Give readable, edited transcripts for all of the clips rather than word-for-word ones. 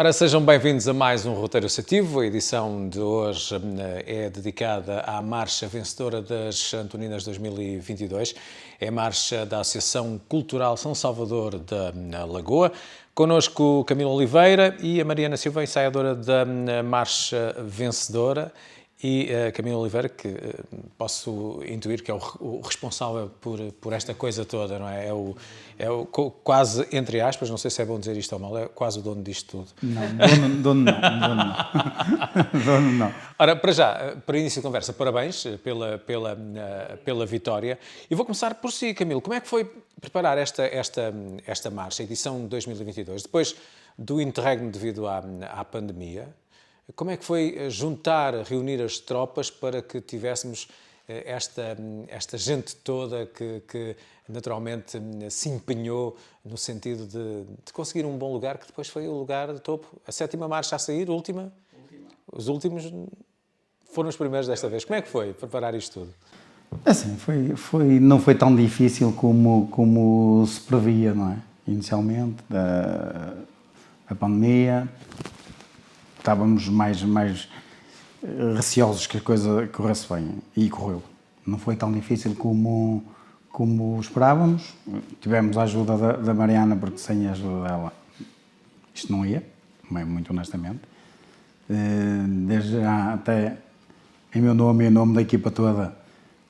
Ora, sejam bem-vindos a mais um Roteiro Associativo. A edição de hoje é dedicada à Marcha Vencedora das Antoninas 2022. É a marcha da Associação Cultural São Salvador da Lagoa. Connosco Camilo Oliveira e a Mariana Silva, ensaiadora da Marcha Vencedora. E Camilo Oliveira, que posso intuir que é o responsável por esta coisa toda, não é? É o quase, entre aspas, não sei se é bom dizer isto ou mal, é quase o dono disto tudo. Não, dono não. Dono não. Ora, para início de conversa, parabéns pela vitória. E vou começar por si, Camilo. Como é que foi preparar esta marcha, edição de 2022, depois do interregno devido à pandemia? Como é que foi reunir as tropas para que tivéssemos esta gente toda que naturalmente se empenhou no sentido de conseguir um bom lugar, que depois foi o lugar de topo? A 7ª marcha a sair, última? Os últimos foram os primeiros desta vez. Como é que foi preparar isto tudo? Assim, não foi tão difícil como se previa, não é? Inicialmente, a pandemia. Estávamos mais receosos que a coisa corresse bem, e correu. Não foi tão difícil como esperávamos. Tivemos a ajuda da Mariana, porque sem a ajuda dela isto não ia, muito honestamente. Desde já, até em meu nome e em nome da equipa toda,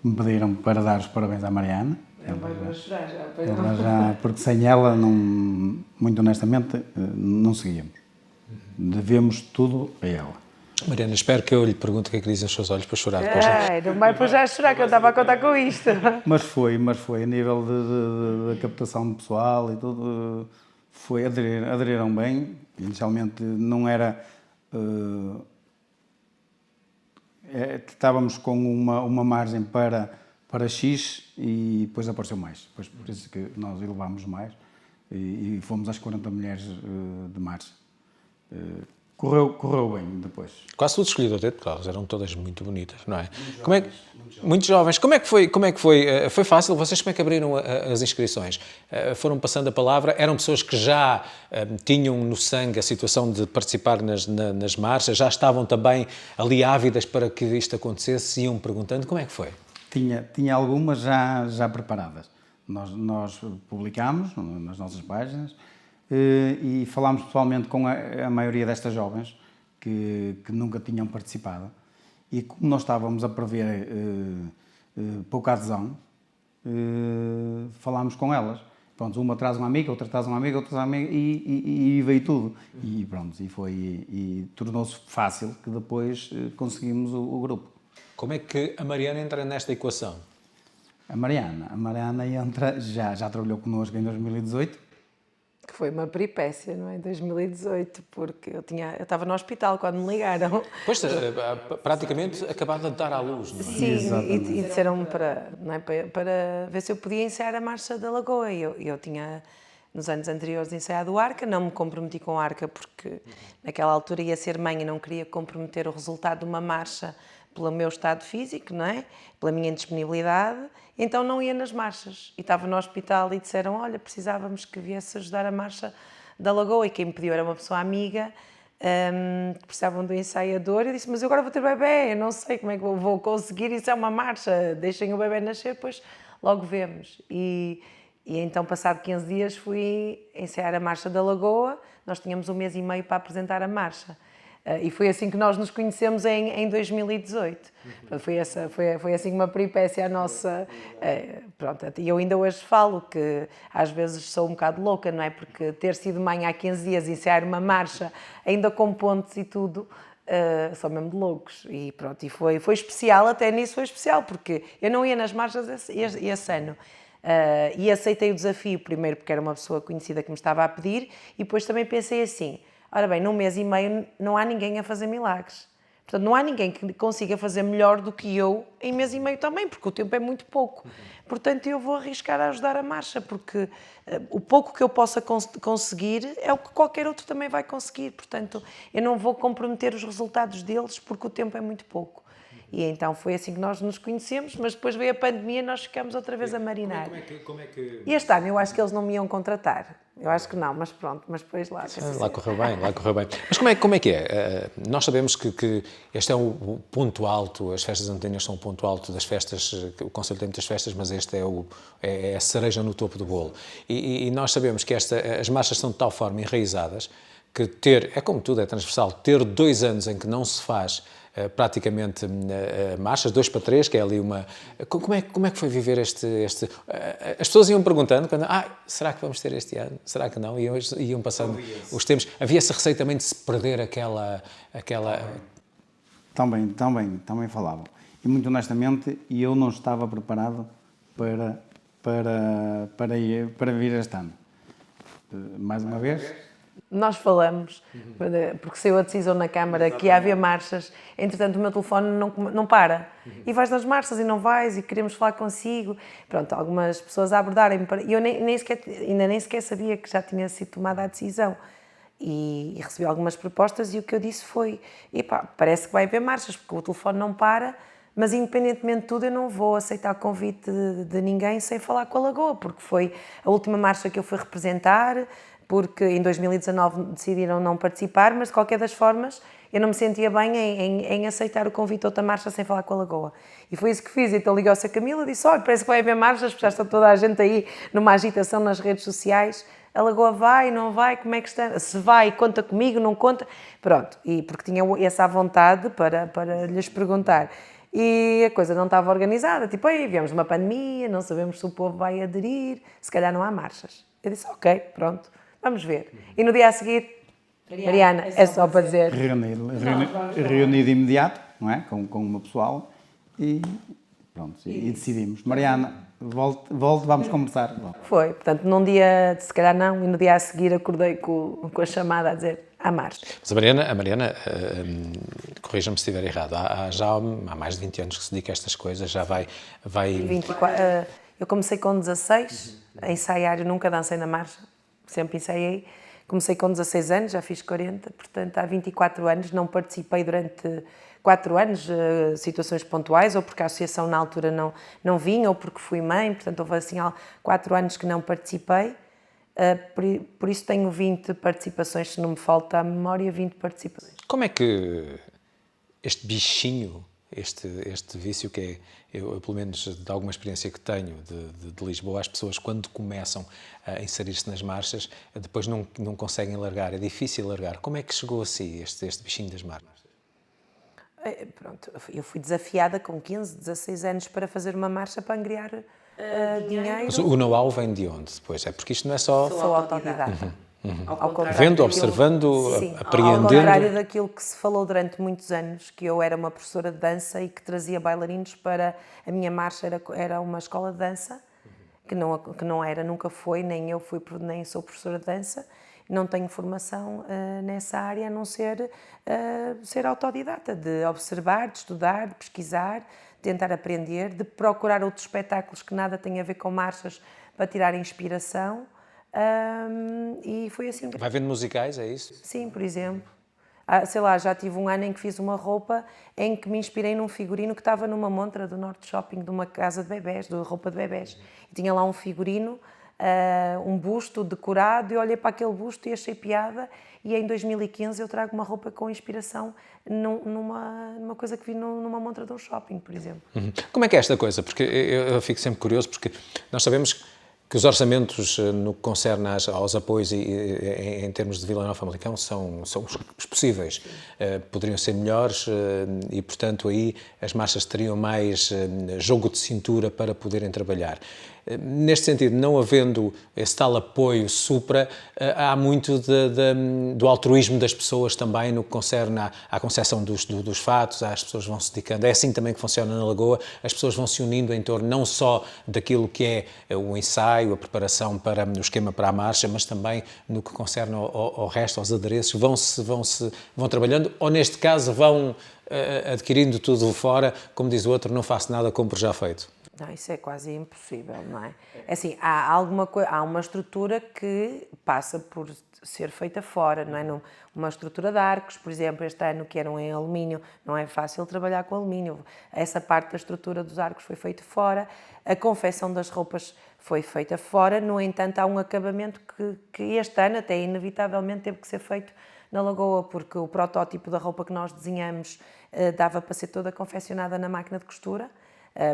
me pediram para dar os parabéns à Mariana. Porque sem ela, muito honestamente, não seguíamos. Devemos tudo a ela. Mariana, espero que eu lhe pergunte o que é que dizem os seus olhos para chorar depois. Não vai para já chorar, que eu estava a contar com isto. Mas foi a nível de captação de pessoal e tudo, aderiram bem. Inicialmente não era... estávamos com uma margem para X e depois apareceu mais. Depois, por isso que nós elevámos mais e fomos às 40 mulheres de marcha. Correu bem depois. Quase tudo escolhido a dedo, porque elas eram todas muito bonitas, não é? Muito jovens. Como é que foi? Foi fácil? Vocês como é que abriram as inscrições? Foram passando a palavra? Eram pessoas que já tinham no sangue a situação de participar nas marchas? Já estavam também ali ávidas para que isto acontecesse? Iam perguntando? Como é que foi? Tinha algumas já preparadas. Nós publicámos nas nossas páginas e falámos pessoalmente com a maioria destas jovens que nunca tinham participado, e como nós estávamos a prever pouca adesão, falámos com elas. Pronto, uma traz uma amiga, outra traz uma amiga, outra traz uma amiga, e veio tudo. E pronto, e tornou-se fácil que depois conseguimos o grupo. Como é que a Mariana entra nesta equação? A Mariana entra, já trabalhou connosco em 2018. Que foi uma peripécia, não é? Em 2018, porque eu estava no hospital quando me ligaram. Pois, praticamente acabado de dar à luz, não é? Sim, e disseram-me para ver se eu podia ensaiar a Marcha da Lagoa. Eu tinha, nos anos anteriores, ensaiado o Arca, não me comprometi com o Arca, porque naquela altura ia ser mãe e não queria comprometer o resultado de uma marcha pelo meu estado físico, não é? Pela minha indisponibilidade, então não ia nas marchas. E estava no hospital e disseram, olha, precisávamos que viesse ajudar a Marcha da Lagoa, e quem me pediu era uma pessoa amiga, que precisavam do ensaiador. Eu disse, mas eu agora vou ter bebê, eu não sei como é que vou conseguir, isso é uma marcha, deixem o bebê nascer, depois logo vemos. E então, passado 15 dias, fui ensaiar a Marcha da Lagoa. Nós tínhamos 1 mês e meio para apresentar a marcha. E foi assim que nós nos conhecemos em 2018. Foi assim uma peripécia a nossa... Pronto, e eu ainda hoje falo que às vezes sou um bocado louca, não é? Porque ter sido mãe há 15 dias e ensaiar uma marcha, ainda com pontos e tudo, são mesmo de loucos. E pronto, e foi especial, até nisso foi especial, porque eu não ia nas marchas esse ano. E aceitei o desafio, primeiro porque era uma pessoa conhecida que me estava a pedir, e depois também pensei assim... Ora bem, num mês e meio não há ninguém a fazer milagres. Portanto, não há ninguém que consiga fazer melhor do que eu em mês e meio também, porque o tempo é muito pouco. Portanto, eu vou arriscar a ajudar a marcha, porque o pouco que eu possa conseguir é o que qualquer outro também vai conseguir. Portanto, eu não vou comprometer os resultados deles, porque o tempo é muito pouco. E então foi assim que nós nos conhecemos, mas depois veio a pandemia e nós ficámos outra vez a marinar. E este ano eu acho que eles não me iam contratar. Eu acho que não, mas pronto, mas depois lá... Lá correu bem, lá correu bem. Mas como é que é? Nós sabemos que este é o ponto alto, as festas natalícias são o ponto alto das festas, o Concelho tem muitas festas, mas este é a cereja no topo do bolo. E nós sabemos que as marchas são de tal forma enraizadas que é como tudo, é transversal, ter 2 anos em que não se faz praticamente marchas, 2 para 3, que é ali uma... Como é que foi viver este... As pessoas iam perguntando, será que vamos ter este ano? Será que não? E iam passando os tempos. Havia essa receio também de se perder aquela... Também falavam. E muito honestamente, eu não estava preparado para vir este ano. Mais uma vez... Nós falamos, porque saiu a decisão na Câmara que ia haver marchas, entretanto o meu telefone não para. E vais nas marchas e não vais, e queremos falar consigo. Pronto, algumas pessoas a abordarem-me, e eu ainda nem sequer sabia que já tinha sido tomada a decisão. E recebi algumas propostas e o que eu disse foi, parece que vai haver marchas, porque o telefone não para, mas independentemente de tudo eu não vou aceitar convite de ninguém sem falar com a Lagoa, porque foi a última marcha que eu fui representar, porque em 2019 decidiram não participar, mas de qualquer das formas eu não me sentia bem em aceitar o convite de outra marcha sem falar com a Lagoa. E foi isso que fiz, então ligou-se a Camila e disse, olha, parece que vai haver marchas, porque já está toda a gente aí numa agitação nas redes sociais, a Lagoa vai, não vai, como é que está? Se vai, conta comigo, não conta? Pronto, e porque tinha essa vontade para lhes perguntar. E a coisa não estava organizada, tipo, aí viemos de uma pandemia, não sabemos se o povo vai aderir, se calhar não há marchas. Eu disse, ok, pronto. Vamos ver. E no dia a seguir, Mariana, é só para dizer. Reuni de imediato, não é? Com uma pessoal e pronto, e decidimos. Mariana, volte, vamos conversar. Foi, portanto, num dia, se calhar não, e no dia a seguir acordei com a chamada a dizer, há marcha. Mas a Mariana corrija-me se estiver errado, há mais de 20 anos que se dedica a estas coisas, já vai... 24, eu comecei com 16 a ensaiar, eu nunca dancei na marcha. Sempre ensaiei. Comecei com 16 anos, já fiz 40, portanto há 24 anos, não participei durante 4 anos, situações pontuais, ou porque a associação na altura não vinha, ou porque fui mãe, portanto houve assim 4 anos que não participei, por isso tenho 20 participações, se não me falta a memória, 20 participações. Como é que este bichinho, este vício que é, eu pelo menos de alguma experiência que tenho de Lisboa, as pessoas quando começam a inserir-se nas marchas, depois não conseguem largar, é difícil largar. Como é que chegou a si este bichinho das marchas? Pronto, eu fui desafiada com 15, 16 anos para fazer uma marcha para angriar dinheiro. Mas o know-how vem de onde depois? É porque isto não é só... Sou autodidata. Vendo, observando, apreendendo. Ao contrário daquilo que se falou durante muitos anos, que eu era uma professora de dança e que trazia bailarinos para... A minha marcha era uma escola de dança, que não era, nunca foi, nem eu fui, nem sou professora de dança, não tenho formação nessa área, a não ser autodidata, de observar, de estudar, de pesquisar, tentar aprender, de procurar outros espetáculos que nada têm a ver com marchas para tirar inspiração. E foi assim. Vai vendo musicais, é isso? Sim, por exemplo. Sei lá, já tive um ano em que fiz uma roupa em que me inspirei num figurino que estava numa montra do Norte Shopping, de uma casa de bebés, de roupa de bebés. E tinha lá um figurino, um busto decorado, e olhei para aquele busto e achei piada. E em 2015 eu trago uma roupa com inspiração numa coisa que vi numa montra de um shopping, por exemplo. Como é que é esta coisa? Porque eu fico sempre curioso, porque nós sabemos que os orçamentos no que concerne aos apoios em termos de Vila Nova Famalicão são os possíveis. Poderiam ser melhores e, portanto, aí as marchas teriam mais jogo de cintura para poderem trabalhar. Neste sentido, não havendo esse tal apoio supra, há muito do altruísmo das pessoas também no que concerne à concepção dos fatos, as pessoas vão se dedicando. É assim também que funciona na Lagoa, as pessoas vão se unindo em torno não só daquilo que é o ensaio, a preparação para o esquema para a marcha, mas também no que concerne ao resto, aos adereços, vão trabalhando, ou neste caso vão adquirindo tudo fora, como diz o outro, não faço nada, compro já feito. Não, isso é quase impossível, não é? É assim, há uma estrutura que passa por ser feita fora, não é? Uma estrutura de arcos, por exemplo, este ano que eram em alumínio, não é fácil trabalhar com alumínio. Essa parte da estrutura dos arcos foi feita fora, a confecção das roupas foi feita fora, no entanto, há um acabamento que este ano até inevitavelmente teve que ser feito na Lagoa, porque o protótipo da roupa que nós desenhamos dava para ser toda confeccionada na máquina de costura,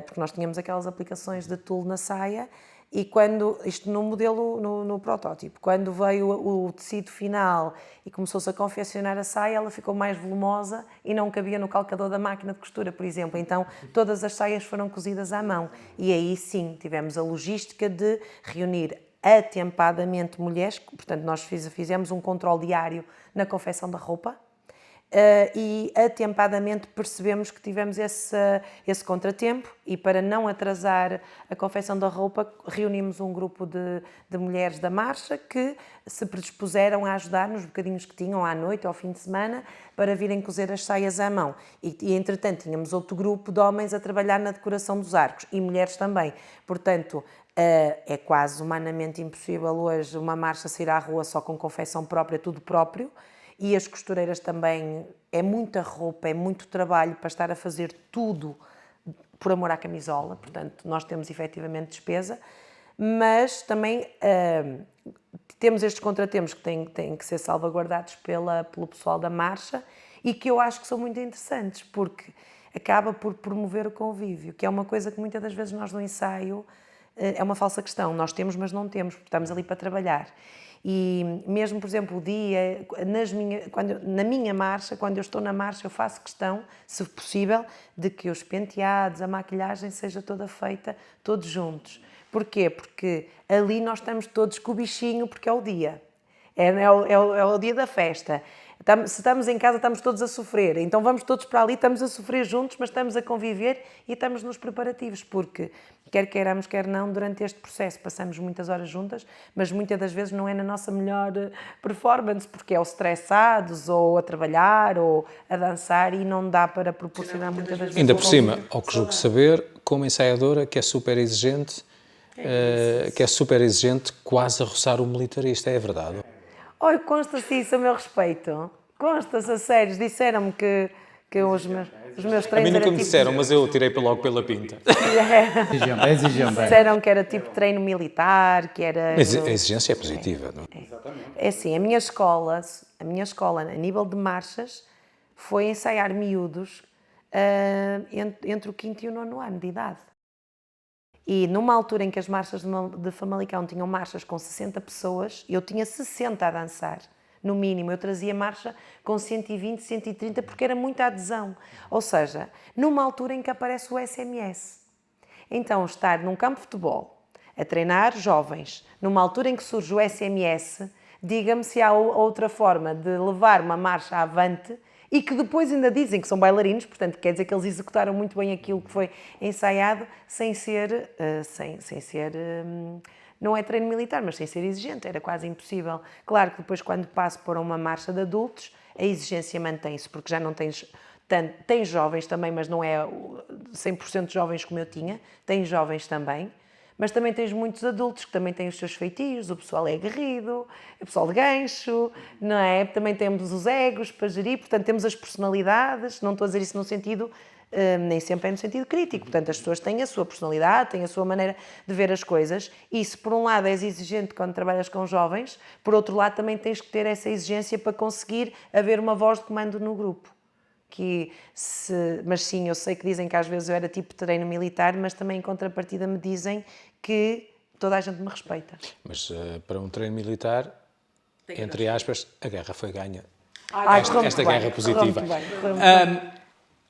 porque nós tínhamos aquelas aplicações de tule na saia, e isto no modelo, no protótipo, quando veio o tecido final e começou-se a confeccionar a saia, ela ficou mais volumosa e não cabia no calcador da máquina de costura, por exemplo. Então, todas as saias foram cozidas à mão. E aí sim, tivemos a logística de reunir atempadamente mulheres, portanto, nós fizemos um controle diário na confecção da roupa, e atempadamente percebemos que tivemos esse contratempo, e para não atrasar a confecção da roupa reunimos um grupo de mulheres da marcha que se predispuseram a ajudar nos bocadinhos que tinham à noite ou ao fim de semana para virem cozer as saias à mão, e entretanto tínhamos outro grupo de homens a trabalhar na decoração dos arcos e mulheres também, portanto é quase humanamente impossível hoje uma marcha sair à rua só com confecção própria, tudo próprio. E as costureiras também, é muita roupa, é muito trabalho para estar a fazer tudo por amor à camisola, portanto, nós temos efetivamente despesa, mas também temos estes contratempos que têm que ser salvaguardados pelo pessoal da marcha e que eu acho que são muito interessantes, porque acaba por promover o convívio, que é uma coisa que muitas das vezes nós no ensaio é uma falsa questão, nós temos, mas não temos, porque estamos ali para trabalhar. E mesmo, por exemplo, o dia, na minha marcha, quando eu estou na marcha, eu faço questão, se possível, de que os penteados, a maquilhagem seja toda feita, todos juntos. Porquê? Porque ali nós estamos todos com o bichinho, porque é o dia. É o dia da festa. Se estamos em casa, estamos todos a sofrer. Então vamos todos para ali, estamos a sofrer juntos, mas estamos a conviver e estamos nos preparativos, porque quer queiramos, quer não, durante este processo passamos muitas horas juntas, mas muitas das vezes não é na nossa melhor performance, porque é ou estressados, ou a trabalhar, ou a dançar, e não dá para proporcionar muitas das vezes. Ainda por cima, ao que julgo saber, como ensaiadora, que é super exigente, quase a roçar o militarista, é verdade? Olha, consta-se isso a meu respeito. Consta-se a sério. Disseram-me que os meus treinos. A mim nunca era me tipo... disseram, mas eu tirei logo pela pinta. É exigente. Disseram que era tipo treino militar, que era... Mas a exigência é positiva, não é? É assim, a minha escola, a nível de marchas, foi ensaiar miúdos entre o 5º e o 9º ano de idade. E numa altura em que as marchas de Famalicão tinham marchas com 60 pessoas, eu tinha 60 a dançar, no mínimo. Eu trazia marcha com 120, 130, porque era muita adesão. Ou seja, numa altura em que aparece o SMS. Então, estar num campo de futebol, a treinar jovens, numa altura em que surge o SMS, diga-me se há outra forma de levar uma marcha avante, e que depois ainda dizem que são bailarinos, portanto, quer dizer que eles executaram muito bem aquilo que foi ensaiado, sem ser não é treino militar, mas sem ser exigente, era quase impossível. Claro que depois, quando passo para uma marcha de adultos, a exigência mantém-se, porque já não tens jovens também, mas não é 100% jovens como eu tinha, tens jovens também, mas também tens muitos adultos que também têm os seus feitios, o pessoal é aguerrido, o pessoal de gancho, não é? Também temos os egos para gerir, portanto temos as personalidades, não estou a dizer isso no sentido, nem sempre é no sentido crítico, portanto as pessoas têm a sua personalidade, têm a sua maneira de ver as coisas, e se por um lado és exigente quando trabalhas com jovens, por outro lado também tens que ter essa exigência para conseguir haver uma voz de comando no grupo. Mas sim, eu sei que dizem que às vezes eu era tipo treino militar, mas também em contrapartida me dizem que toda a gente me respeita. Mas para um treino militar, entre aspas, a guerra foi ganha. Esta guerra positiva.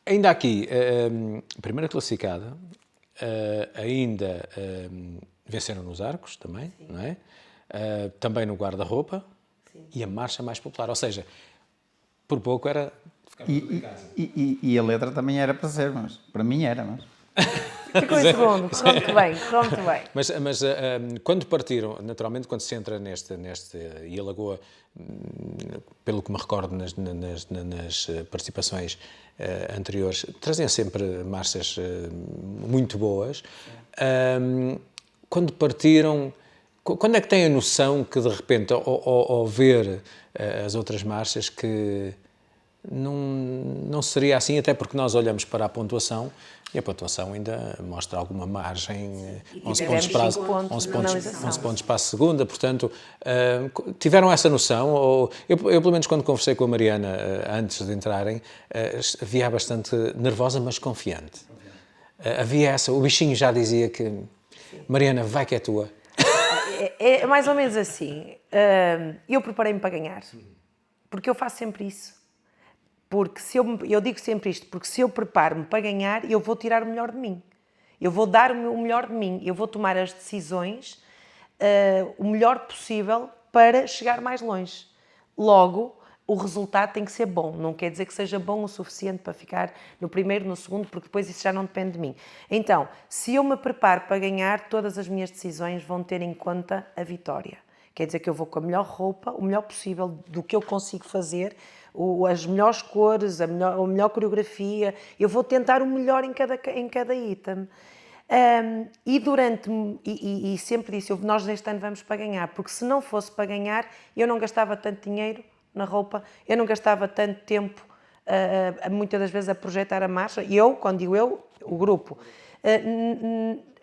Ainda aqui, a primeira classificada, ainda venceram nos arcos também, sim. Não é? Também no guarda-roupa, e a marcha mais popular, ou seja, por pouco era... E a letra também era para ser, mas para mim era, mas... Ficou em segundo, correu muito bem, correu muito bem. Mas quando partiram, naturalmente, quando se entra e a Lagoa, pelo que me recordo nas participações anteriores, trazem sempre marchas muito boas. Quando partiram, quando é que têm a noção que, de repente, ao ver as outras marchas, que não seria assim, até porque nós olhamos para a pontuação e a pontuação ainda mostra alguma margem, 11 pontos para a 11 pontos para a segunda, portanto, tiveram essa noção? Ou, eu, pelo menos, quando conversei com a Mariana antes de entrarem, via bastante nervosa, mas confiante. Havia essa, o bichinho já dizia que, Mariana, vai que é tua. É mais ou menos assim. Eu preparei-me para ganhar, porque eu faço sempre isso. Porque eu digo sempre isto, porque se eu preparo-me para ganhar, eu vou tirar o melhor de mim. Eu vou dar o melhor de mim. Eu vou tomar as decisões o melhor possível para chegar mais longe. Logo, o resultado tem que ser bom. Não quer dizer que seja bom o suficiente para ficar no primeiro, no segundo, porque depois isso já não depende de mim. Então, se eu me preparo para ganhar, todas as minhas decisões vão ter em conta a vitória. Quer dizer que eu vou com a melhor roupa, o melhor possível do que eu consigo fazer, as melhores cores, a melhor coreografia. Eu vou tentar o melhor em cada item. E sempre disse, nós neste ano vamos para ganhar, porque se não fosse para ganhar, eu não gastava tanto dinheiro na roupa, eu não gastava tanto tempo, muitas das vezes, a projetar a marcha. E eu, quando digo eu, o grupo,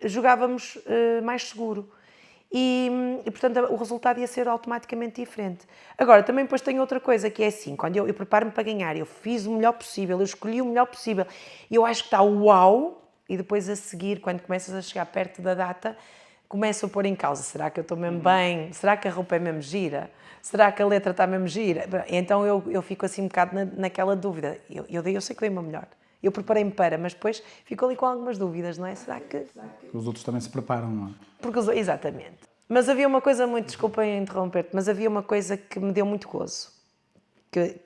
jogávamos mais seguro. E, portanto, o resultado ia ser automaticamente diferente. Agora, também depois tem outra coisa, que é assim, quando eu preparo-me para ganhar, eu fiz o melhor possível, eu escolhi o melhor possível, eu acho que está uau, e depois a seguir, quando começas a chegar perto da data, começo a pôr em causa, será que eu estou mesmo bem? Será que a roupa é mesmo gira? Será que a letra está mesmo gira? Então eu fico assim um bocado naquela dúvida. Eu sei que dei o meu melhor. Eu preparei-me para, mas depois fico ali com algumas dúvidas, não é? Será que... Os outros também se preparam, não é? Exatamente. Mas havia uma coisa muito, desculpem interromper-te, mas havia uma coisa que me deu muito gozo. Que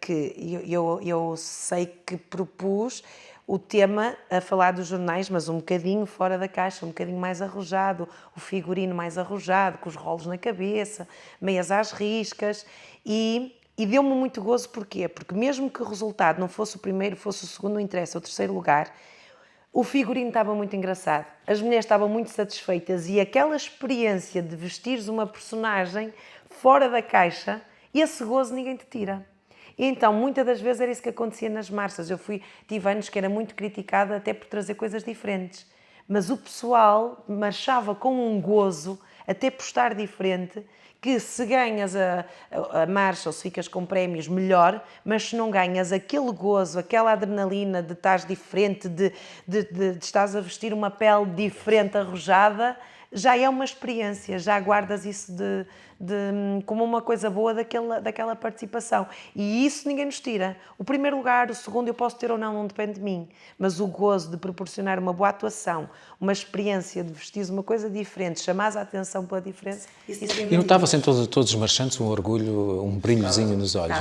eu sei que propus o tema a falar dos jornais, mas um bocadinho fora da caixa, um bocadinho mais arrojado, o figurino mais arrojado, com os rolos na cabeça, meias às riscas, e deu-me muito gozo. Porquê? Porque mesmo que o resultado não fosse o primeiro, fosse o segundo, não interessa, o terceiro lugar, o figurino estava muito engraçado, as mulheres estavam muito satisfeitas e aquela experiência de vestires uma personagem fora da caixa, esse gozo ninguém te tira. E então, muitas das vezes era isso que acontecia nas marchas. Tive anos que era muito criticada até por trazer coisas diferentes, mas o pessoal marchava com um gozo, até por estar diferente, que se ganhas a marcha ou se ficas com prémios, melhor, mas se não ganhas aquele gozo, aquela adrenalina de estás diferente, de estás a vestir uma pele diferente, arrojada, já é uma experiência, já guardas isso como uma coisa boa daquela participação. E isso ninguém nos tira. O primeiro lugar, o segundo eu posso ter ou não depende de mim, mas o gozo de proporcionar uma boa atuação, uma experiência de vestir uma coisa diferente, chamar a atenção pela diferença... E notava-se em todos os marchantes um orgulho, um brilhozinho nos olhos.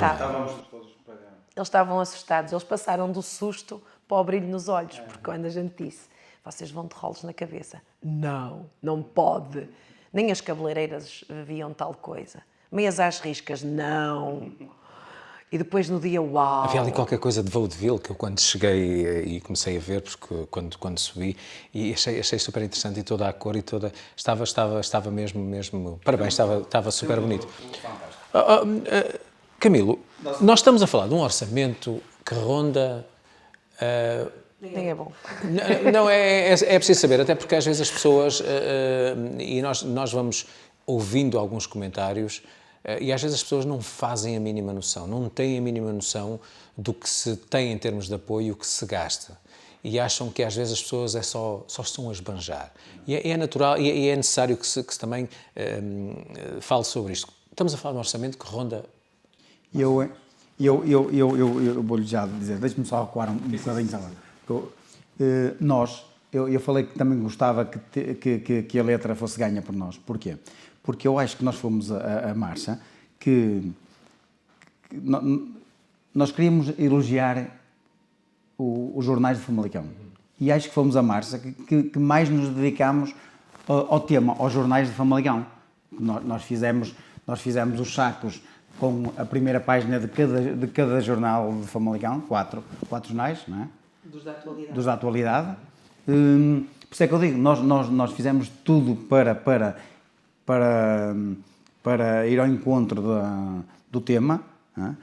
Eles estavam assustados, eles passaram do susto para o brilho nos olhos, porque quando a gente disse, vocês vão de rolos na cabeça. Não pode. Nem as cabeleireiras viam tal coisa. Meias às riscas, não. E depois no dia, uau. Havia ali qualquer coisa de vaudeville que eu quando cheguei e comecei a ver, porque quando subi, e achei super interessante, e toda a cor e toda... Estava mesmo... Parabéns, estava super bonito. Camilo, nós estamos a falar de um orçamento que ronda... Nem é bom. Não, é preciso saber, até porque às vezes as pessoas, e nós vamos ouvindo alguns comentários, e às vezes as pessoas não fazem a mínima noção, não têm a mínima noção do que se tem em termos de apoio e o que se gasta. E acham que às vezes as pessoas só estão a esbanjar. E é natural, e é necessário que se também fale sobre isto. Estamos a falar de um orçamento que ronda... Eu vou-lhe já dizer, deixe-me só recuar um bocadinho. Eu falei que também gostava que a letra fosse ganha por nós. Porquê? Porque eu acho que nós fomos a marcha que nós queríamos elogiar os jornais de Famalicão. e acho que fomos a marcha que mais nos dedicámos ao tema, aos jornais de Famalicão. Nós fizemos os sacos com a primeira página de cada jornal de Famalicão, quatro jornais, não é? Dos da atualidade. Por isso é que eu digo, nós fizemos tudo para ir ao encontro do tema. Não é?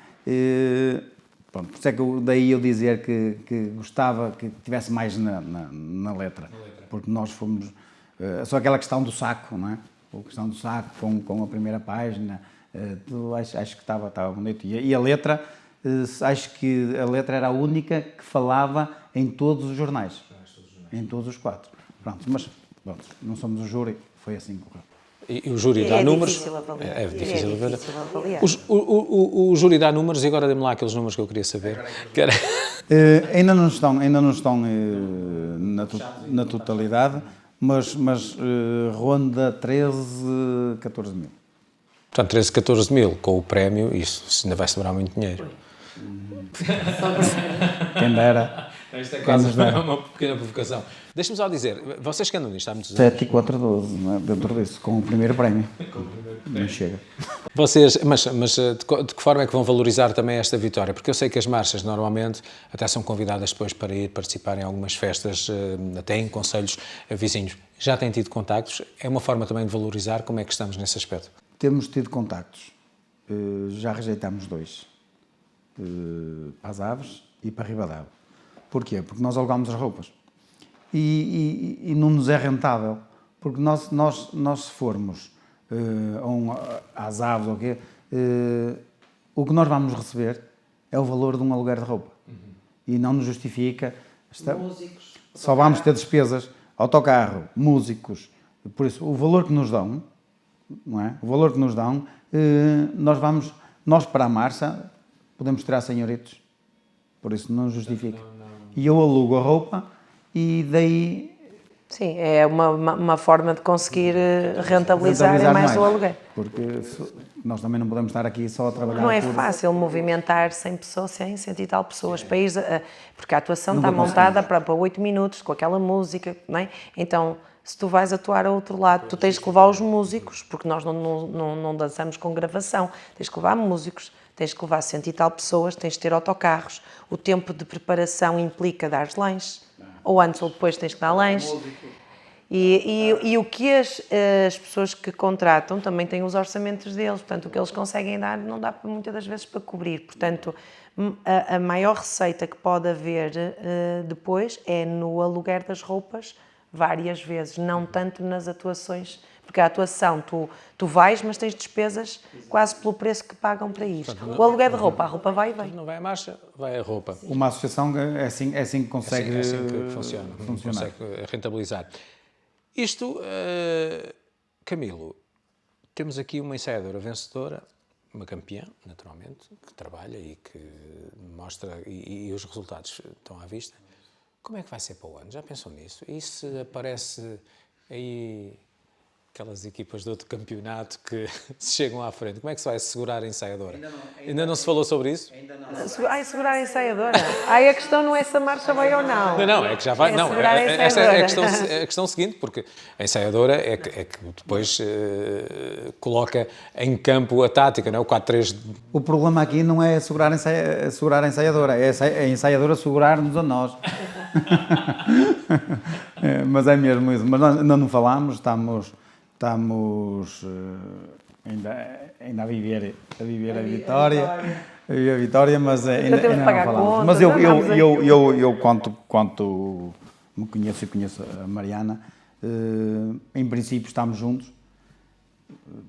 Pronto, por isso é que daí eu dizer que gostava que tivesse mais na letra. Porque nós fomos... só aquela questão do saco, não é? A questão do saco com a primeira página, acho que estava bonito. E a letra, acho que a letra era a única que falava em todos os jornais. Em todos os 4. Pronto, mas não somos o júri, foi assim que correu. E o júri dá números. Difícil avaliar. É difícil avaliar. O júri dá números e agora dê-me lá aqueles números que eu queria saber. Que era... Ainda não estão na totalidade, mas ronda 13, 14 mil. Portanto, 13, 14 mil com o prémio, isso ainda vai sobrar muito dinheiro. Quem dera. Isto é quase uma pequena provocação. Deixa-me só dizer, vocês que andam nisto há muitos anos... 7 e 4, 12, não é? Dentro disso, com o primeiro prémio. Não chega. Vocês, mas de que forma é que vão valorizar também esta vitória? Porque eu sei que as marchas normalmente até são convidadas depois para ir participar em algumas festas, até em concelhos vizinhos. Já têm tido contactos? É uma forma também de valorizar? Como é que estamos nesse aspecto? Temos tido contactos. Já rejeitámos 2. Para as Aves e para Ribadavia. Porquê? Porque nós alugámos as roupas. E não nos é rentável. Porque nós se formos às Aves ou quê, o que nós vamos receber é o valor de um aluguer de roupa. E não nos justifica. Músicos. Só vamos ter despesas, autocarro, músicos. Por isso, o valor que nos dão, não é? O valor que nos dão, nós para a marcha podemos tirar senhoritos. Por isso não justifica. E eu alugo a roupa e daí... Sim, é uma forma de conseguir rentabilizar mais o aluguer. Porque nós também não podemos estar aqui só a trabalhar. Não é fácil movimentar 100 pessoas, 100 e tal pessoas, para ir, porque a atuação está montada para 8 minutos, com aquela música, não é? Então, se tu vais atuar a outro lado, tu tens que levar os músicos, porque nós não dançamos com gravação, tens que levar músicos, tens que levar 100 e tal pessoas, tens de ter autocarros, o tempo de preparação implica dar lanches, ou antes ou depois tens que dar lanches. E o que as pessoas que contratam também têm os orçamentos deles, portanto, o que eles conseguem dar não dá muitas das vezes para cobrir. Portanto, a maior receita que pode haver depois é no aluguer das roupas várias vezes, não tanto nas atuações, porque a atuação tu vais, mas tens despesas quase pelo preço que pagam para ir. O aluguer de roupa, a roupa vai e vem. Não vai a marcha, vai a roupa. Uma associação é assim que consegue É assim que funciona, funcionar. consegue rentabilizar. Isto, Camilo, temos aqui uma ensaiadora vencedora, uma campeã, naturalmente, que trabalha e que mostra, e os resultados estão à vista. Como é que vai ser para o ano? Já pensou nisso? E se aparece aí aquelas equipas de outro campeonato que se chegam à frente, como é que se vai segurar a ensaiadora? Ainda não se falou sobre isso? Segurar a ensaiadora. A questão não é se a marcha vai ou não. Não, é que já vai. Não, essa é a questão seguinte, porque a ensaiadora é que depois coloca em campo a tática, não é? O 4-3. O problema aqui não é segurar a ensaiadora, é a ensaiadora segurar-nos a nós. Mas é mesmo isso. Mas nós ainda não falámos, estamos ainda a viver a vitória. A vitória, mas ainda não falamos. Mas eu quanto me conheço e conheço a Mariana, em princípio estamos juntos.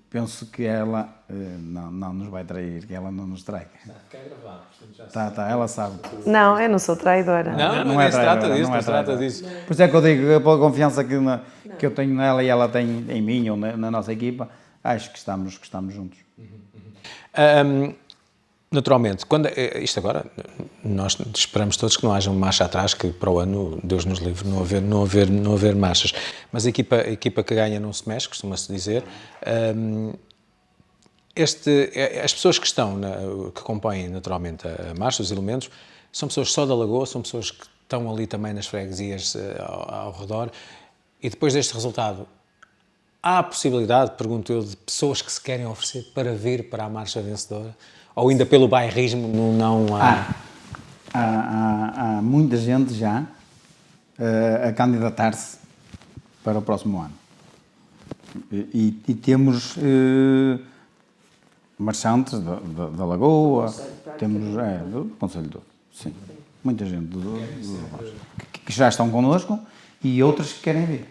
Penso que ela não nos vai trair, que ela não nos trai. Está gravado, portanto já Tá, ela sabe. Não, eu não sou traidora. Não é trata disso. Por isso é que eu digo, pela confiança que eu tenho nela e ela tem em mim ou na nossa equipa, acho que estamos juntos. Naturalmente, isto agora, nós esperamos todos que não haja uma marcha atrás, que para o ano, Deus nos livre, não haver marchas. Mas a equipa que ganha não se mexe, costuma-se dizer. As pessoas que compõem naturalmente a marcha, os elementos, são pessoas só da Lagoa, são pessoas que estão ali também nas freguesias ao redor. E depois deste resultado, há a possibilidade, pergunto eu, de pessoas que se querem oferecer para vir para a Marcha Vencedora? Ou ainda pelo bairrismo não há? Há muita gente já a candidatar-se para o próximo ano. E temos marchantes da Lagoa, temos do Conselho todo, sim. Muita gente que já estão connosco e outras que querem vir.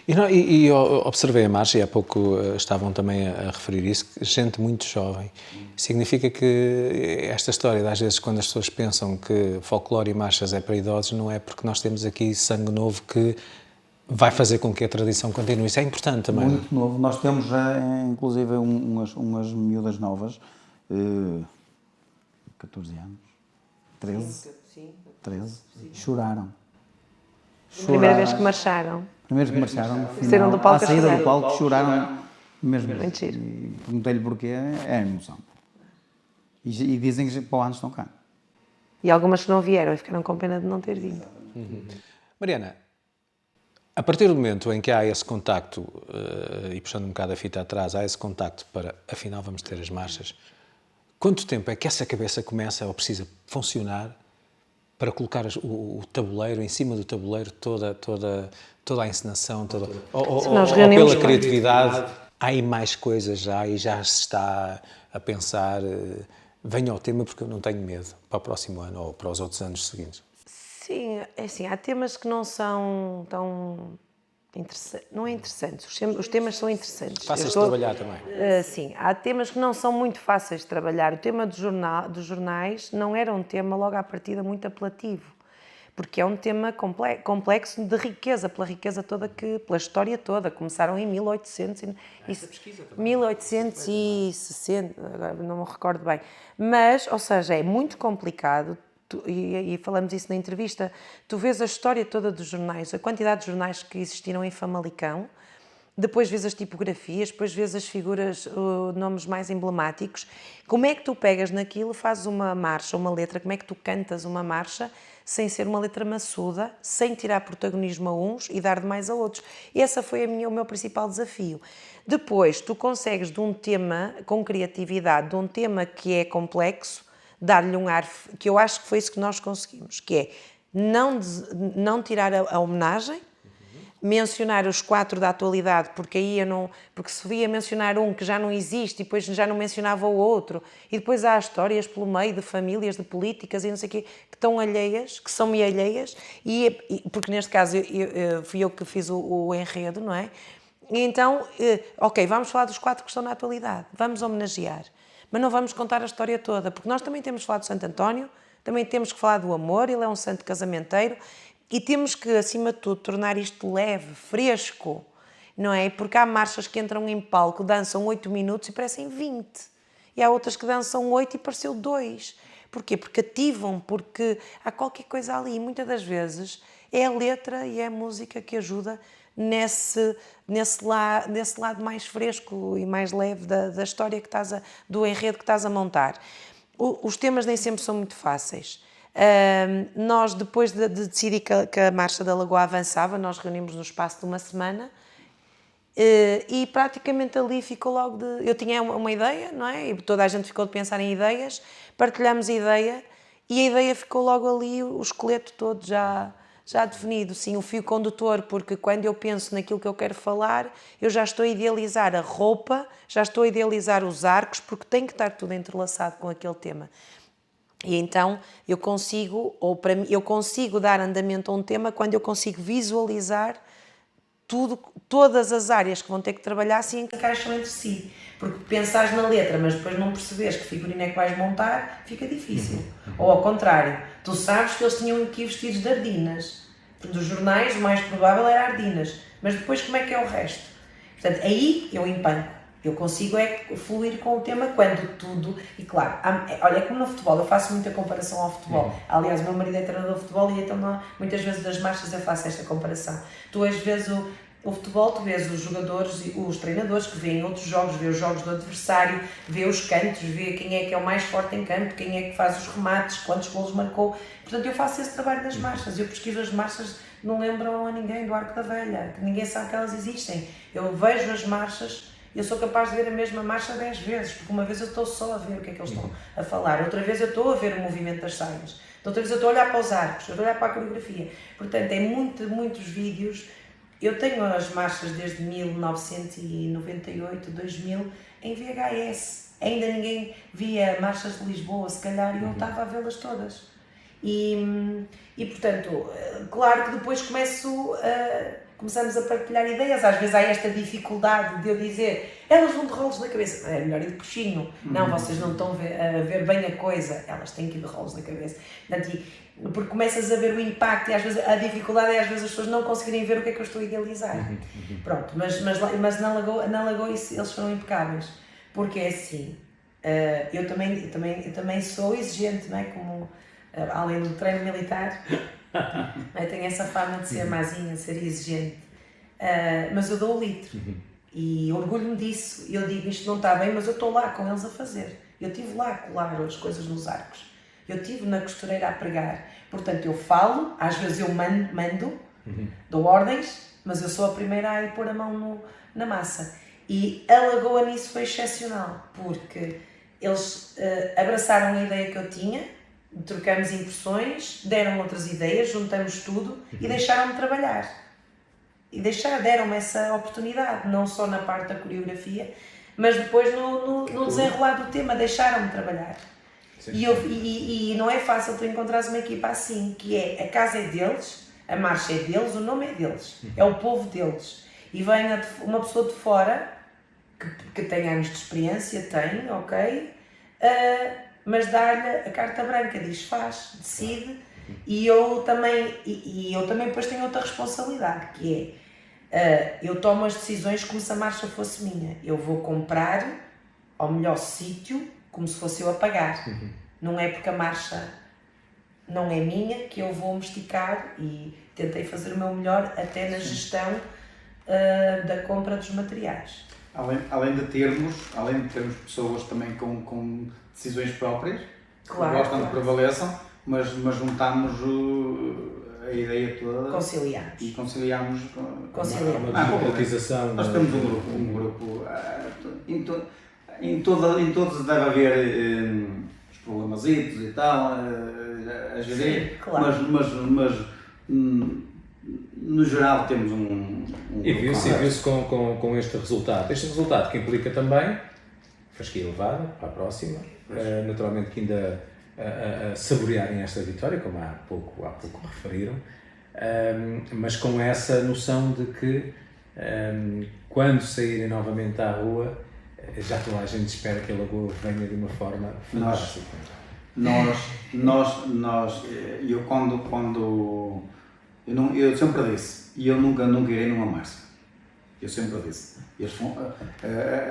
E observei a marcha, e há pouco estavam também a referir isso, gente muito jovem. Significa que esta história, às vezes, quando as pessoas pensam que folclore e marchas é para idosos, não é porque nós temos aqui sangue novo que vai fazer com que a tradição continue. Isso é importante também. Muito novo. Nós temos, inclusive, umas miúdas novas, 14 anos, 13, choraram. Primeira vez que marcharam. Primeiro que marcharam, no Saíram final, do palco à saída a do palco, choraram mesmo. Muito giro. E perguntei-lhe porquê, é a emoção. E dizem que para o ano estão cá. E algumas que não vieram e ficaram com pena de não ter vindo. Mariana, a partir do momento em que há esse contacto, e puxando um bocado a fita atrás, há esse contacto para, afinal, vamos ter as marchas, quanto tempo é que essa cabeça começa ou precisa funcionar para colocar o tabuleiro, em cima do tabuleiro, toda a encenação, nós ou reunimos pela criatividade, há aí mais coisas já e já se está a pensar, venha ao tema porque eu não tenho medo para o próximo ano ou para os outros anos seguintes? Sim, é assim, há temas que não são tão interessantes. Não é interessantes, os temas são interessantes. Fáceis de trabalhar também. Sim, há temas que não são muito fáceis de trabalhar. O tema dos jornais não era um tema logo à partida muito apelativo, porque é um tema complexo de riqueza, pela riqueza toda, pela história toda. Começaram em 1860, agora não me recordo bem. Mas, ou seja, é muito complicado. E falamos isso na entrevista, tu vês a história toda dos jornais, a quantidade de jornais que existiram em Famalicão, depois vês as tipografias, depois vês as figuras, nomes mais emblemáticos. Como é que tu pegas naquilo, fazes uma marcha, uma letra, como é que tu cantas uma marcha sem ser uma letra maçuda, sem tirar protagonismo a uns e dar demais a outros? Esse foi o meu principal desafio. Depois, tu consegues de um tema, com criatividade, de um tema que é complexo, dar-lhe um ar, que eu acho que foi isso que nós conseguimos, que é não tirar a homenagem, mencionar os 4 da atualidade, porque aí porque se via mencionar um que já não existe e depois já não mencionava o outro, e depois há histórias pelo meio de famílias, de políticas e não sei o quê, que estão alheias, que são-me alheias, porque neste caso fui eu que fiz o enredo, não é? E então, ok, vamos falar dos 4 que estão na atualidade, vamos homenagear. Mas não vamos contar a história toda, porque nós também temos que falar do Santo António, também temos que falar do amor, ele é um santo casamenteiro, e temos que, acima de tudo, tornar isto leve, fresco, não é? Porque há marchas que entram em palco, dançam 8 minutos e parecem 20. E há outras que dançam 8 e pareceu 2. Porquê? Porque ativam, porque há qualquer coisa ali. E muitas das vezes é a letra e é a música que ajuda nesse lado mais fresco e mais leve da história do enredo que estás a montar. Os temas nem sempre são muito fáceis. Nós, depois de decidir que a Marcha da Lagoa avançava, nós reunimos no espaço de uma semana e praticamente ali ficou logo eu tinha uma ideia, não é? E toda a gente ficou de pensar em ideias, partilhamos a ideia e a ideia ficou logo ali, o esqueleto todo já definido, sim, o fio condutor, porque quando eu penso naquilo que eu quero falar, eu já estou a idealizar a roupa, já estou a idealizar os arcos, porque tem que estar tudo entrelaçado com aquele tema. E então eu consigo dar andamento a um tema quando eu consigo visualizar todas as áreas que vão ter que trabalhar se encaixam entre si. Porque pensares na letra, mas depois não perceberes que figurino é que vais montar, fica difícil. Ou ao contrário, tu sabes que eles tinham aqui vestidos de ardinas. Dos jornais, o mais provável era ardinas. Mas depois como é que é o resto? Portanto, aí eu empanco. Eu consigo fluir com o tema quando tudo... E claro, olha, como no futebol, eu faço muita comparação ao futebol. Aliás, o meu marido é treinador de futebol e então muitas vezes das marchas eu faço esta comparação. Tu às vezes O futebol, tu vês os jogadores, os treinadores que veem outros jogos, vê os jogos do adversário, vê os cantos, vê quem é o mais forte em campo, quem é que faz os remates, quantos golos marcou. Portanto, eu faço esse trabalho das marchas. Eu pesquiso as marchas, não lembram a ninguém do Arco da Velha, que ninguém sabe que elas existem. Eu vejo as marchas, eu sou capaz de ver a mesma marcha 10 vezes, porque uma vez eu estou só a ver o que é que eles estão a falar, outra vez eu estou a ver o movimento das saias, outra vez eu estou a olhar para os arcos, eu estou a olhar para a coreografia. Portanto, tem muitos vídeos. Eu tenho as marchas desde 1998, 2000 em VHS. Ainda ninguém via marchas de Lisboa, se calhar, e eu estava a vê-las todas. E portanto, claro que depois começamos a partilhar ideias. Às vezes há esta dificuldade de eu dizer, elas vão de rolos na cabeça. É melhor ir de coxinho. Não, vocês não estão a ver bem a coisa. Elas têm que ir de rolos na cabeça. Portanto, porque começas a ver o impacto e às vezes a dificuldade é às vezes as pessoas não conseguirem ver o que é que eu estou a idealizar. Pronto, mas na Lagoa eles foram impecáveis, porque é assim, eu também sou exigente, não é? Como, além do treino militar, eu tenho essa fama de ser mazinha, de ser exigente, mas eu dou o litro e orgulho-me disso. Eu digo, isto não está bem, mas eu estou lá com eles a fazer. Eu estive lá a colar as coisas nos arcos. Eu estive na costureira a pregar, portanto eu falo, às vezes eu mando, dou ordens, mas eu sou a primeira a ir pôr a mão na massa. E a Lagoa nisso foi excepcional, porque eles abraçaram a ideia que eu tinha, trocamos impressões, deram outras ideias, juntamos tudo e deixaram-me trabalhar. E deram-me essa oportunidade, não só na parte da coreografia, mas depois no desenrolar do tema, deixaram-me trabalhar. E não é fácil tu encontrares uma equipa assim, que é, a casa é deles, a marcha é deles, o nome é deles, é o povo deles. E vem uma pessoa de fora, que tem anos de experiência, ok, mas dá-lhe a carta branca, diz faz, decide, e eu também depois tenho outra responsabilidade, que é, eu tomo as decisões como se a marcha fosse minha. Eu vou comprar ao melhor sítio, como se fosse eu a pagar. Não é porque a marcha não é minha que eu vou me esticar, e tentei fazer o meu melhor até na gestão da compra dos materiais. Além de termos pessoas também com decisões próprias, Claro, que gostam claro. de prevaleçam, mas juntamos a ideia toda Conciliamos. e conciliamos. Conciliamos. Uma democratização. Nós temos um grupo em todos deve haver os problemazitos e tal, a gerir, Sim, claro. mas no geral temos um E viu-se grupo. com este resultado. Este resultado que implica também fasquia elevada para a próxima, naturalmente que ainda a saborearem esta vitória, como há pouco referiram, mas com essa noção de que quando saírem novamente à rua, já toda a gente espera que a Lagoa venha de uma forma fantástica. Eu sempre disse, e eu nunca irei numa marcha. Eu sempre disse.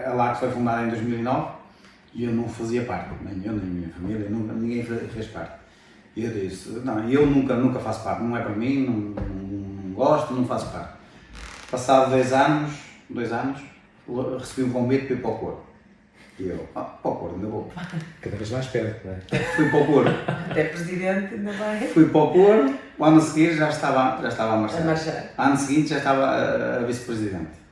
A LAC foi fundada em 2009 e eu não fazia parte, nem eu, nem a minha família, ninguém fez parte. E eu disse, não, eu nunca faço parte, não é para mim, não gosto, não faço parte. Passado 2 anos, recebi um convite para ir para o Coro. E eu, para o Coro, ainda vou. Cada vez mais perto, não é? Fui para o Coro. Até presidente ainda vai. Fui para o Coro, o ano a seguir já estava a marchar. A marchar. Ano seguinte já estava a vice-presidente.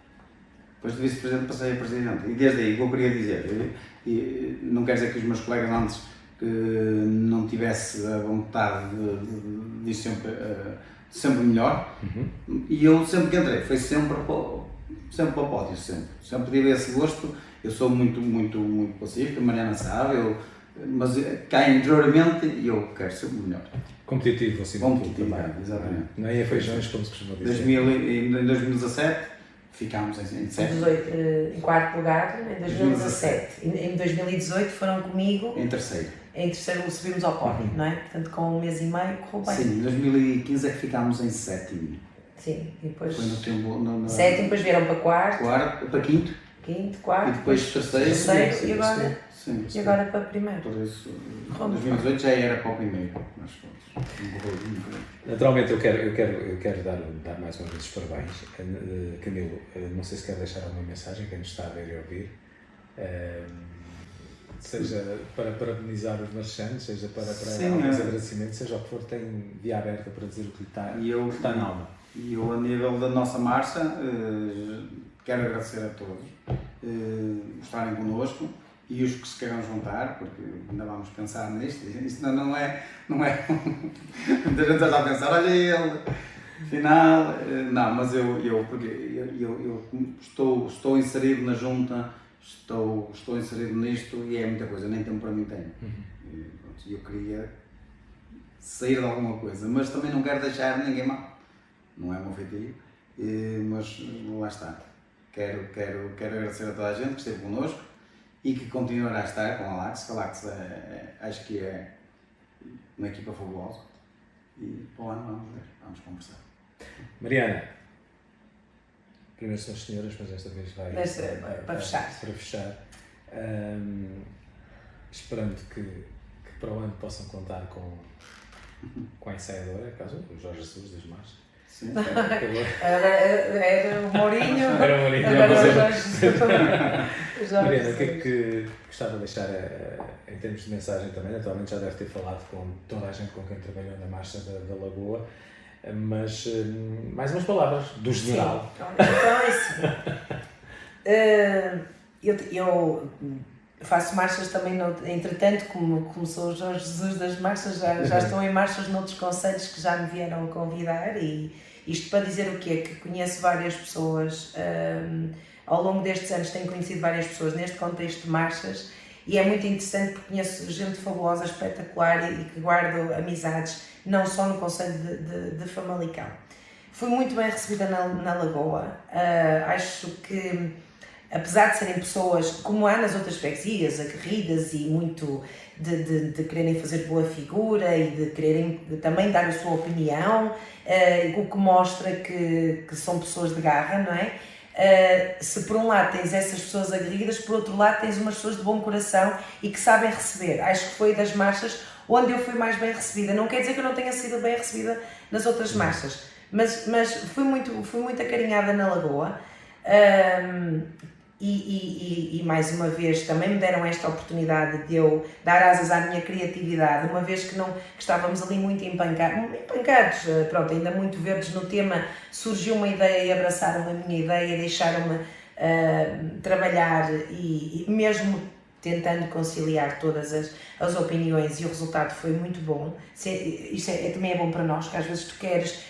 Depois de vice-presidente passei a presidente. E desde aí, o que eu queria dizer, e não quer dizer que os meus colegas antes que não tivesse a vontade de ir sempre melhor, e eu sempre que entrei, foi sempre para o pódio, sempre tive esse gosto. Eu sou muito pacífico, a Mariana sabe, mas cá interiormente eu quero ser o melhor. Competitivo, assim, também. Exatamente. Não é feijões, como se costuma dizer. Em 2017 ficámos em sétimo. Em quarto lugar, em 2017. Em 2018 foram comigo. Em terceiro. Em terceiro subimos ao pódio, não é? Portanto, com 1 mês e meio correu bem. Sim, em 2015 é que ficámos em sétimo. Sim, e depois. Foi no tempo. Sétimo, depois vieram para quarto. Para quinto. quinto, quarto, E depois terceiro, sim. e agora para primeiro. Por isso, 2018 já era para o primeiro, mas pronto. Naturalmente eu quero dar mais uma vez os parabéns. Camilo, não sei se quer deixar alguma mensagem, quem nos está a ver e a ouvir. Seja para parabenizar os marchantes, seja para alguns agradecimentos, seja o que for, tem via aberta para dizer o que está na alma. E eu, a nível da nossa marcha, quero agradecer a todos estarem connosco e os que se queiram juntar, porque ainda vamos pensar nisto. Isto não é muita gente já está a pensar, olha ele, afinal, não, mas eu estou inserido na junta, estou inserido nisto e é muita coisa, nem tempo para mim tenho. Eu queria sair de alguma coisa, mas também não quero deixar ninguém mal, não é o meu feitio, mas lá está. Quero agradecer a toda a gente que esteve connosco e que continuará a estar com a Lactis, que a Lactis acho que é uma equipa fabulosa e para o ano vamos ver, vamos conversar. Mariana, primeiro são as senhoras, mas esta vez vai para fechar. Para fechar. Esperando que para o ano possam contar com a ensaiadora, caso o Jorge Jesus das Marchas. Sim, Era o Mourinho, Era o Mourinho. agora o Jorge. Mariana, o que é que gostava de deixar em termos de mensagem também? Naturalmente já deve ter falado com toda a gente com quem trabalhou na Marcha da Lagoa, mas mais umas palavras do general. Sim. Então é assim, eu faço marchas também, entretanto, como começou o Jorge Jesus das Marchas, já estou em marchas noutros concelhos que já me vieram convidar, e isto para dizer o quê? Que conheço várias pessoas, ao longo destes anos tenho conhecido várias pessoas neste contexto de marchas, e é muito interessante porque conheço gente fabulosa, espetacular, e que guardo amizades, não só no concelho de Famalicão. Fui muito bem recebida na Lagoa, acho que apesar de serem pessoas, como há nas outras freguesias, aguerridas e muito de quererem fazer boa figura e de quererem também dar a sua opinião, o que mostra que são pessoas de garra, não é? Se por um lado tens essas pessoas aguerridas, por outro lado tens umas pessoas de bom coração e que sabem receber. Acho que foi das marchas onde eu fui mais bem recebida. Não quer dizer que eu não tenha sido bem recebida nas outras marchas, mas fui muito acarinhada na Lagoa. E mais uma vez também me deram esta oportunidade de eu dar asas à minha criatividade, uma vez que estávamos ali muito empancados, pronto, ainda muito verdes no tema, surgiu uma ideia e abraçaram a minha ideia, deixaram-me trabalhar e mesmo tentando conciliar todas as opiniões, e o resultado foi muito bom. Isso também é bom para nós, que às vezes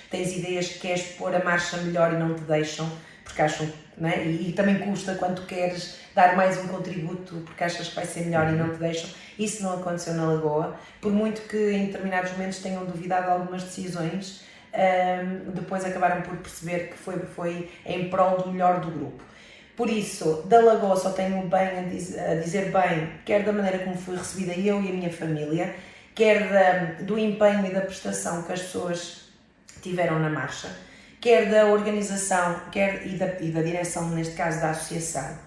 tens ideias que queres pôr a marcha melhor e não te deixam, porque acham, não é? E também custa quando tu queres dar mais um contributo porque achas que vai ser melhor e não te deixam. Isso não aconteceu na Lagoa, por muito que em determinados momentos tenham duvidado de algumas decisões, depois acabaram por perceber que foi em prol do melhor do grupo. Por isso, da Lagoa só tenho bem a dizer bem, quer da maneira como fui recebida eu e a minha família, quer do empenho e da prestação que as pessoas tiveram na marcha, quer da organização, e da direção, neste caso da associação.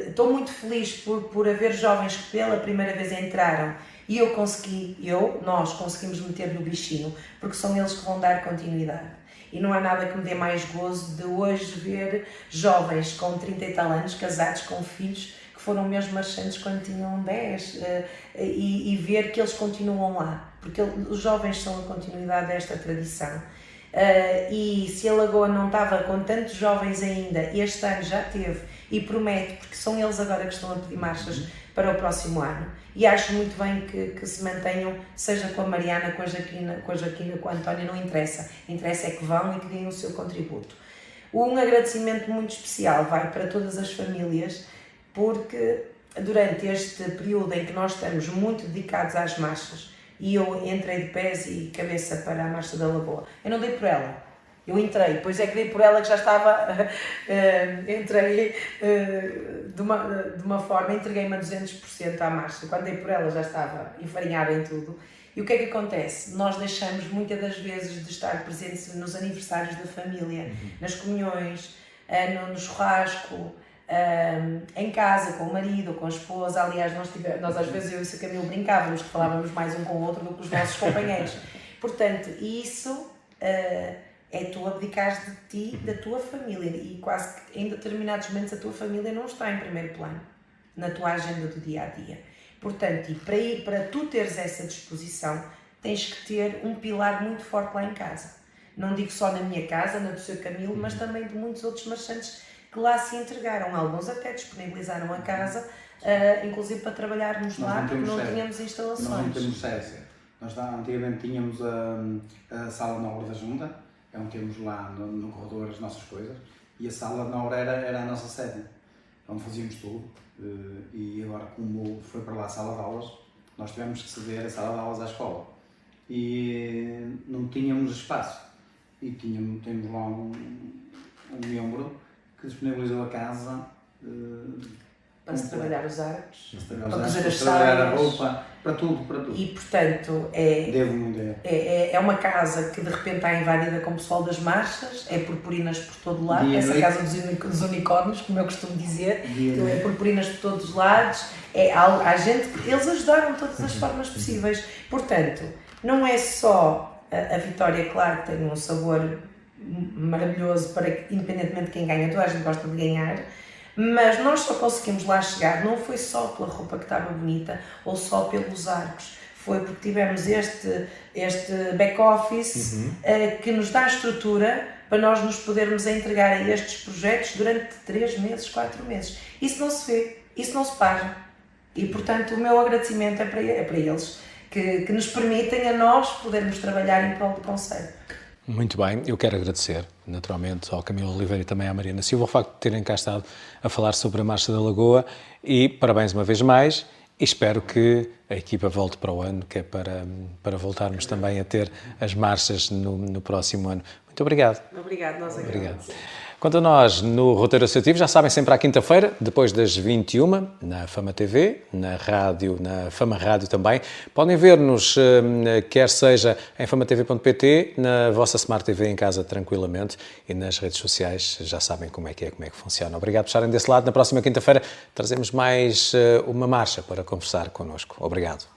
Estou muito feliz por haver jovens que pela primeira vez entraram e nós conseguimos meter no bichinho, porque são eles que vão dar continuidade. E não há nada que me dê mais gozo de hoje ver jovens com 30 e tal anos, casados com filhos, que foram meus marchantes quando tinham 10, e ver que eles continuam lá, porque os jovens são a continuidade desta tradição. E se a Lagoa não estava com tantos jovens ainda, este ano já teve e promete, porque são eles agora que estão a pedir marchas para o próximo ano. E acho muito bem que se mantenham, seja com a Mariana, com a Joaquina, com a Antónia, não interessa. Interessa é que vão e que deem o seu contributo. Um agradecimento muito especial vai para todas as famílias, porque durante este período em que nós estamos muito dedicados às marchas, e eu entrei de pés e cabeça para a Marcha da Lagoa, eu não dei por ela. Eu entrei, depois é que dei por ela que já estava, entrei de uma forma, entreguei-me a 200% à marcha. Quando dei por ela já estava enfarinhada em tudo. E o que é que acontece? Nós deixamos muitas das vezes de estar presentes nos aniversários da família, nas comunhões, no churrasco, em casa, com o marido, com a esposa. Aliás, nós às vezes, eu e o Camilo brincávamos, que falávamos mais um com o outro do que os nossos companheiros. Portanto, isso é tu abdicares de ti, da tua família, e quase que em determinados momentos a tua família não está em primeiro plano na tua agenda do dia-a-dia. Portanto, e para tu teres essa disposição, tens que ter um pilar muito forte lá em casa. Não digo só na minha casa, na do Sr. Camilo, mas também de muitos outros marchantes que lá se entregaram. Alguns até disponibilizaram a casa, inclusive para trabalharmos lá, porque não tínhamos instalações. Nós não temos sede. Nós antigamente tínhamos a sala na hora da junta, é onde temos lá no corredor as nossas coisas, e a sala na hora era a nossa sede, onde fazíamos tudo. E agora, como foi para lá a sala de aulas, nós tivemos que ceder a sala de aulas à escola. E não tínhamos espaço. E temos lá um membro que disponibilizou a casa para se trabalhar os arcos, para cozer as trabalhar a saias, roupa, para tudo. E portanto é uma casa que de repente está invadida com o pessoal das marchas, é purpurinas por todo lado, essa casa dos unicórnios, como eu costumo dizer, é purpurinas por todos os lados, há gente que eles ajudaram de todas as formas possíveis. Portanto, não é só a vitória, claro, que tem um sabor maravilhoso, independentemente de quem ganha, toda a gente gosta de ganhar, mas nós só conseguimos lá chegar, não foi só pela roupa que estava bonita ou só pelos arcos, foi porque tivemos este back-office que nos dá estrutura para nós nos podermos entregar a estes projetos durante 3 meses, 4 meses. Isso não se vê, isso não se paga. E, portanto, o meu agradecimento é para eles, que nos permitem a nós podermos trabalhar em prol do concelho. Muito bem, eu quero agradecer, naturalmente, ao Camilo Oliveira e também à Mariana Silva o facto de terem cá estado a falar sobre a Marcha da Lagoa e parabéns uma vez mais e espero que a equipa volte para o ano, que é para voltarmos também a ter as marchas no próximo ano. Muito obrigado. Obrigado, nós agradecemos. Quanto a nós, no Roteiro Associativo, já sabem, sempre à quinta-feira, depois das 21, na Fama TV, na rádio, na Fama Rádio também. Podem ver-nos, quer seja em famatv.pt, na vossa Smart TV em casa tranquilamente e nas redes sociais, já sabem como é que funciona. Obrigado por estarem desse lado. Na próxima quinta-feira trazemos mais uma marcha para conversar connosco. Obrigado.